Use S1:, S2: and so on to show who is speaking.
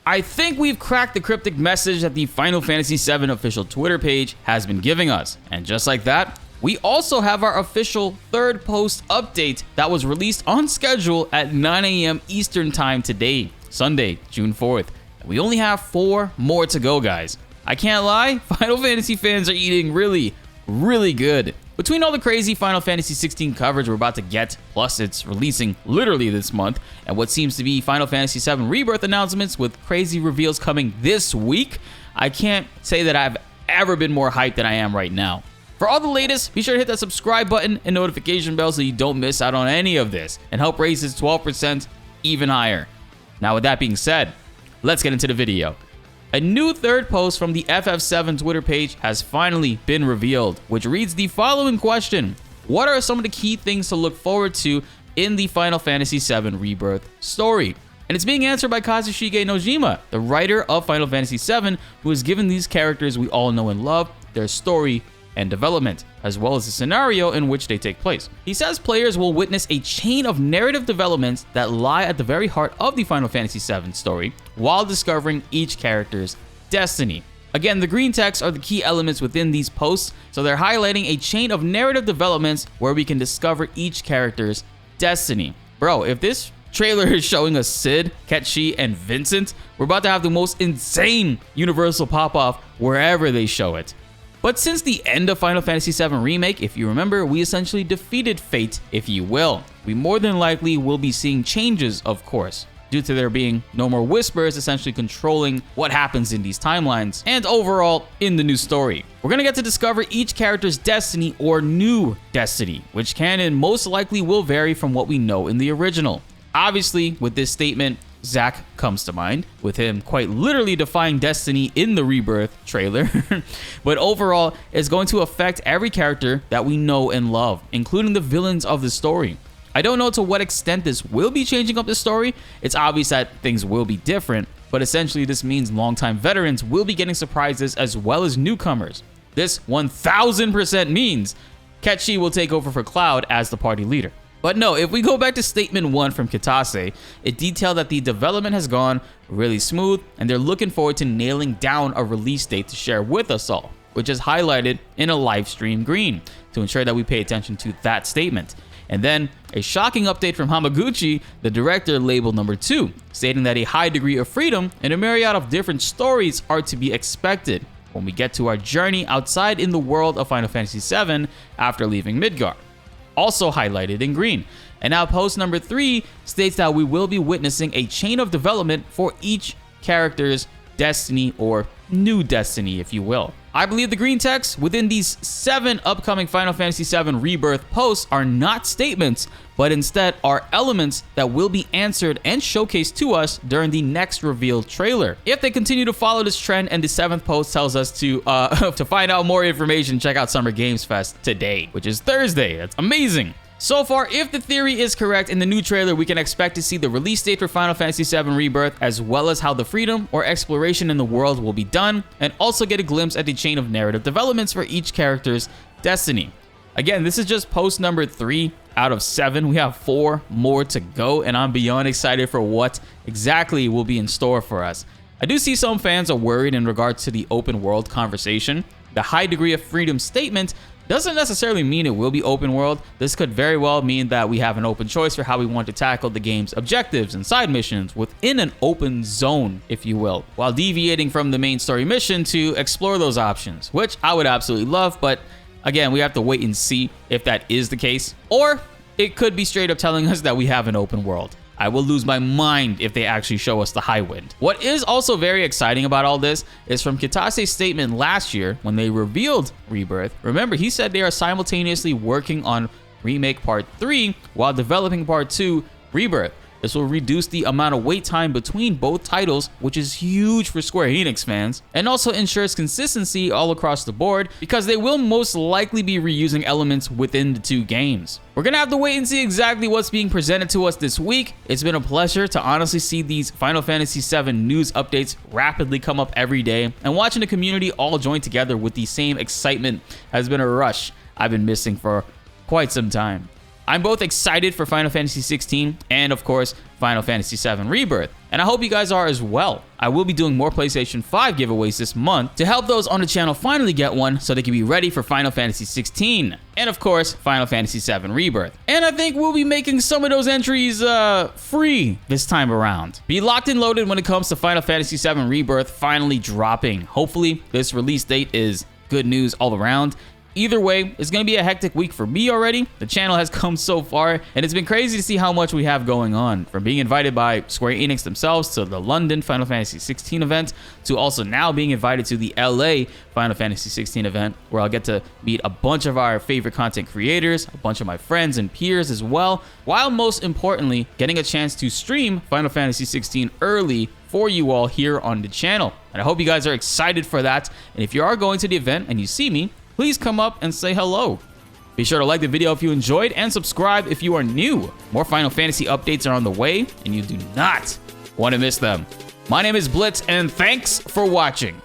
S1: I think we've cracked the cryptic message that the Final Fantasy VII official Twitter page has been giving us. And just like that, we also have our official third post update that was released on schedule at 9 a.m. Eastern time today, Sunday, June 4th. And we only have 4 more to go, guys. I can't lie, Final Fantasy fans are eating really, really good. Between all the crazy Final Fantasy 16 coverage we're about to get, plus it's releasing literally this month, and what seems to be Final Fantasy VII Rebirth announcements with crazy reveals coming this week, I can't say that I've ever been more hyped than I am right now. For all the latest, be sure to hit that subscribe button and notification bell so you don't miss out on any of this, and help raise this 12% even higher. Now with that being said, let's get into the video. A new third post from the FF7 Twitter page has finally been revealed, which reads the following question: what are some of the key things to look forward to in the Final Fantasy VII Rebirth story? And it's being answered by Kazushige Nojima, the writer of Final Fantasy VII, who has given these characters we all know and love their story and development, as well as the scenario in which they take place. He says players will witness a chain of narrative developments that lie at the very heart of the Final Fantasy VII story, while discovering each character's destiny. Again, the green text are the key elements within these posts, so they're highlighting a chain of narrative developments where we can discover each character's destiny. Bro, if this trailer is showing us Cid, Ketchi, and Vincent, we're about to have the most insane universal pop-off wherever they show it. But since the end of Final Fantasy VII Remake, if you remember, we essentially defeated fate, if you will. We more than likely will be seeing changes, of course, due to there being no more whispers essentially controlling what happens in these timelines, and overall in the new story. We're gonna get to discover each character's destiny or new destiny, which can and most likely will vary from what we know in the original. Obviously, with this statement, Zack comes to mind, with him quite literally defying destiny in the Rebirth trailer. But overall, it's going to affect every character that we know and love, including the villains of the story. I don't know to what extent this will be changing up the story. It's obvious that things will be different, but essentially this means longtime veterans will be getting surprises as well as newcomers. This 1000% means Ketchi will take over for Cloud as the party leader. But no, if we go back to statement 1 from Kitase, it detailed that the development has gone really smooth and they're looking forward to nailing down a release date to share with us all, which is highlighted in a live stream green to ensure that we pay attention to that statement. And then a shocking update from Hamaguchi, the director, labeled number 2, stating that a high degree of freedom and a myriad of different stories are to be expected when we get to our journey outside in the world of Final Fantasy VII after leaving Midgar, also highlighted in green. And now post number 3 states that we will be witnessing a chain of development for each character's destiny or new destiny, if you will. I believe the green text within these 7 upcoming Final Fantasy VII Rebirth posts are not statements, but instead are elements that will be answered and showcased to us during the next revealed trailer. If they continue to follow this trend and the 7th post tells us to find out more information, check out Summer Games Fest today, which is Thursday. That's amazing. So far, if the theory is correct, in the new trailer, we can expect to see the release date for Final Fantasy VII Rebirth, as well as how the freedom or exploration in the world will be done, and also get a glimpse at the chain of narrative developments for each character's destiny. Again, this is just post number 3 out of 7. We have 4 more to go, and I'm beyond excited for what exactly will be in store for us. I do see some fans are worried in regards to the open world conversation. The high degree of freedom statement doesn't necessarily mean it will be open world. This could very well mean that we have an open choice for how we want to tackle the game's objectives and side missions within an open zone, if you will, while deviating from the main story mission to explore those options, which I would absolutely love, but again, we have to wait and see if that is the case. Or it could be straight up telling us that we have an open world. I will lose my mind if they actually show us the high wind. What is also very exciting about all this is from Kitase's statement last year when they revealed Rebirth. Remember, he said they are simultaneously working on Remake Part 3 while developing Part 2, Rebirth. This will reduce the amount of wait time between both titles, which is huge for Square Enix fans, and also ensures consistency all across the board because they will most likely be reusing elements within the 2 games. We're gonna have to wait and see exactly what's being presented to us this week. It's been a pleasure to honestly see these Final Fantasy VII news updates rapidly come up every day, and watching the community all join together with the same excitement has been a rush I've been missing for quite some time. I'm both excited for Final Fantasy XVI and, of course, Final Fantasy VII Rebirth. and I hope you guys are as well. I will be doing more PlayStation 5 giveaways this month to help those on the channel finally get one so they can be ready for Final Fantasy 16. And of course, Final Fantasy 7 Rebirth. And I think we'll be making some of those entries free this time around. Be locked and loaded when it comes to Final Fantasy 7 Rebirth finally dropping. Hopefully, this release date is good news all around. Either way, it's going to be a hectic week for me already. The channel has come so far, and it's been crazy to see how much we have going on. From being invited by Square Enix themselves to the London Final Fantasy 16 event, to also now being invited to the LA Final Fantasy 16 event, where I'll get to meet a bunch of our favorite content creators, a bunch of my friends and peers as well, while most importantly, getting a chance to stream Final Fantasy 16 early for you all here on the channel. And I hope you guys are excited for that. And if you are going to the event and you see me, please come up and say hello. Be sure to like the video if you enjoyed and subscribe if you are new. More Final Fantasy updates are on the way and you do not want to miss them. My name is BltzZ and thanks for watching.